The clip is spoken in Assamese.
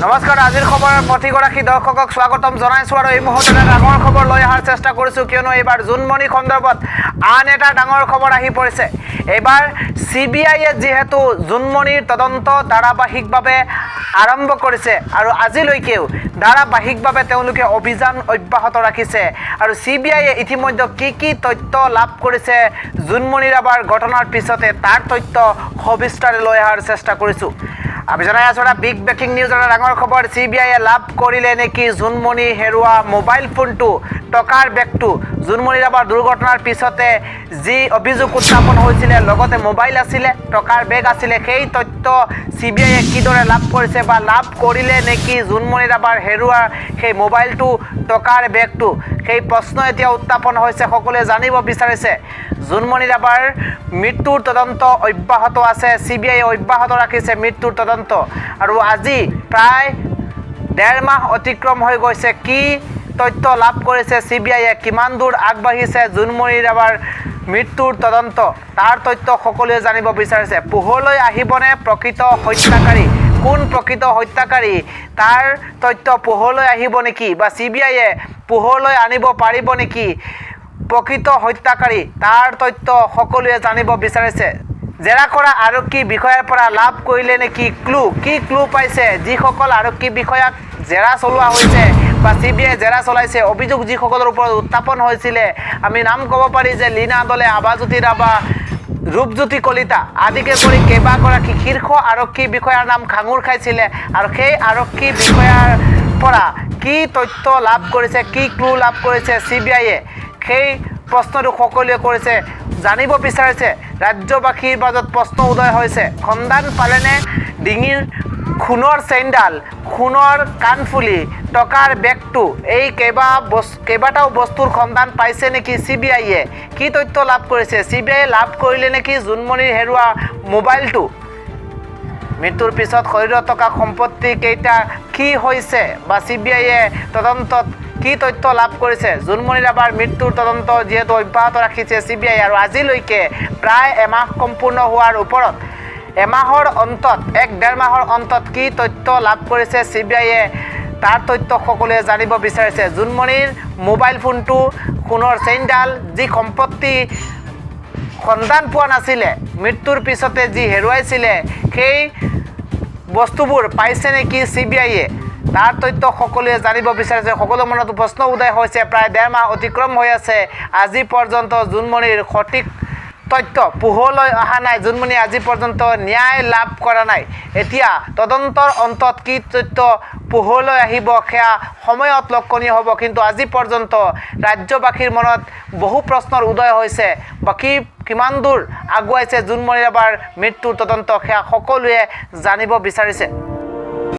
নমস্কাৰ আজিৰ খবৰৰ প্ৰতিগৰাকী দৰ্শকক স্বাগতম জনাইছোঁ আৰু এই মুহূৰ্তত ডাঙৰ খবৰ লৈ অহাৰ চেষ্টা কৰিছোঁ কিয়নো এইবাৰ জোনমণি সন্দৰ্ভত আন এটা ডাঙৰ খবৰ আহি পৰিছে। এইবাৰ CBIয়ে যিহেতু জোনমণিৰ তদন্ত ধাৰাবাহিকভাৱে আৰম্ভ কৰিছে আৰু আজিলৈকেও ধাৰাবাহিকভাৱে তেওঁলোকে অভিযান অব্যাহত ৰাখিছে আৰু CBIয়ে ইতিমধ্যে কি তথ্য লাভ কৰিছে জোনমণি ৰাভাৰ ঘটনাৰ পিছতে তাৰ তথ্য সবিস্তাৰে লৈ অহাৰ চেষ্টা কৰিছোঁ। আমি জনাই আছোঁ এটা বিগ ব্ৰেকিং নিউজ এটা ডাঙৰ খবৰ। CBIয়ে লাভ কৰিলে নেকি জোনমণি হেৰুৱা মোবাইল ফোনটো টকাৰ বেগটো। জোনমণি ৰাভাৰ দুৰ্ঘটনাৰ পিছতে যি অভিযোগ উত্থাপন হৈছিলে লগতে মোবাইল আছিলে টকাৰ বেগ আছিলে সেই তথ্য CBIয়ে কিদৰে লাভ কৰিছে বা লাভ কৰিলে নেকি জোনমণি ৰাভাৰ হেৰুৱা সেই মোবাইলটো টকাৰ বেগটো সেই প্ৰশ্ন এতিয়া উত্থাপন হৈছে। সকলোৱে জানিব বিচাৰিছে। জোনমণি ৰাভাৰ মৃত্যুৰ তদন্ত অব্যাহত আছে। CBIয়ে অব্যাহত ৰাখিছে মৃত্যুৰ তদন্ত আৰু আজি প্ৰায় 1.5 মাহ অতিক্ৰম হৈ গৈছে। কি তথ্য লাভ কৰিছে CBIয়ে, কিমান দূৰ আগবাঢ়িছে জোনমণি ৰাভাৰ মৃত্যুৰ তদন্ত তাৰ তথ্য সকলোৱে জানিব বিচাৰিছে। পোহৰলৈ আহিবনে প্ৰকৃত হত্যাকাৰী, কোন প্ৰকৃত হত্যাকাৰী তাৰ তথ্য পোহৰলৈ আহিব নেকি বা CBIয়ে পোহৰলৈ আনিব পাৰিব নেকি প্ৰকৃত হত্যাকাৰী তাৰ তথ্য সকলোৱে জানিব বিচাৰিছে। জেৰা কৰা আৰক্ষী বিষয়াৰ পৰা লাভ কৰিলে নেকি ক্লু, কি ক্লু পাইছে যিসকল আৰক্ষী বিষয়াক জেৰা চলোৱা হৈছে বা CBIয়ে জেৰা চলাইছে। অভিযোগ যিসকলৰ ওপৰত উত্থাপন হৈছিলে আমি নাম ক'ব পাৰি যে লীনা দলে, আবাজ্যোতি ৰাভা, ৰূপজ্যোতি কলিতা আদিকে কৰি কেইবাগৰাকী শীৰ্ষ আৰক্ষী বিষয়াৰ নাম খাঙুৰ খাইছিলে আৰু সেই আৰক্ষী বিষয়াৰ পৰা কি তথ্য লাভ কৰিছে, কি ক্লু লাভ কৰিছে CBIয়ে সেই প্ৰশ্নটো সকলোৱে কৰিছে, জানিব বিচাৰিছে। ৰাজ্যবাসীৰ মাজত প্ৰশ্ন উদয় হৈছে, সন্ধান পালেনে ডিঙিৰ খুনৰ চেইনডাল, খুনৰ কাণফুলি, টকাৰ বেগটো, এই কেইবাটাও বস্তুৰ সন্ধান পাইছে নেকি CBIয়ে? কি তথ্য লাভ কৰিছে CBIয়ে? লাভ কৰিলে নেকি জোনমণিৰ হেৰুৱা মোবাইলটো? মৃত্যুৰ পিছত শৰীৰত থকা সম্পত্তি কেইটা কি হৈছে বা CBIয়ে তদন্তত কি তথ্য লাভ কৰিছে? জোনমণি ৰাভাৰ মৃত্যুৰ তদন্ত যিহেতু অব্যাহত ৰাখিছে CBIয়ে আৰু আজিলৈকে প্ৰায় এমাহ সম্পূৰ্ণ হোৱাৰ ওপৰত, এমাহৰ অন্তত 1.5 মাহৰ অন্তত কি তথ্য লাভ কৰিছে CBIয়ে তাৰ তথ্য সকলোৱে জানিব বিচাৰিছে। জোনমণিৰ মোবাইল ফোনটো, সোণৰ চেইনডাল, যি সম্পত্তি সন্ধান পোৱা নাছিলে মৃত্যুৰ পিছতে যি হেৰুৱাইছিলে সেই বস্তুবোৰ পাইছে নেকি CBIয়ে তাৰ তথ্য সকলোৱে জানিব বিচাৰিছে। সকলো মনত প্ৰশ্ন উদয় হৈছে। প্ৰায় 1.5 মাহ অতিক্ৰম হৈ আছে, আজি পৰ্যন্ত জোনমণিৰ সঠিক তথ্য পোহৰলৈ অহা নাই। জোনমণি আজি পৰ্যন্ত ন্যায় লাভ কৰা নাই। এতিয়া তদন্তৰ অন্তত কি তথ্য পোহৰলৈ আহিব সেয়া সময়ত লক্ষণীয় হ'ব, কিন্তু আজি পৰ্যন্ত ৰাজ্যবাসীৰ মনত বহু প্ৰশ্নৰ উদয় হৈছে। বাকী কিমান দূৰ আগুৱাইছে জোনমণি ৰাভাৰ মৃত্যুৰ তদন্ত সেয়া সকলোৱে জানিব বিচাৰিছে।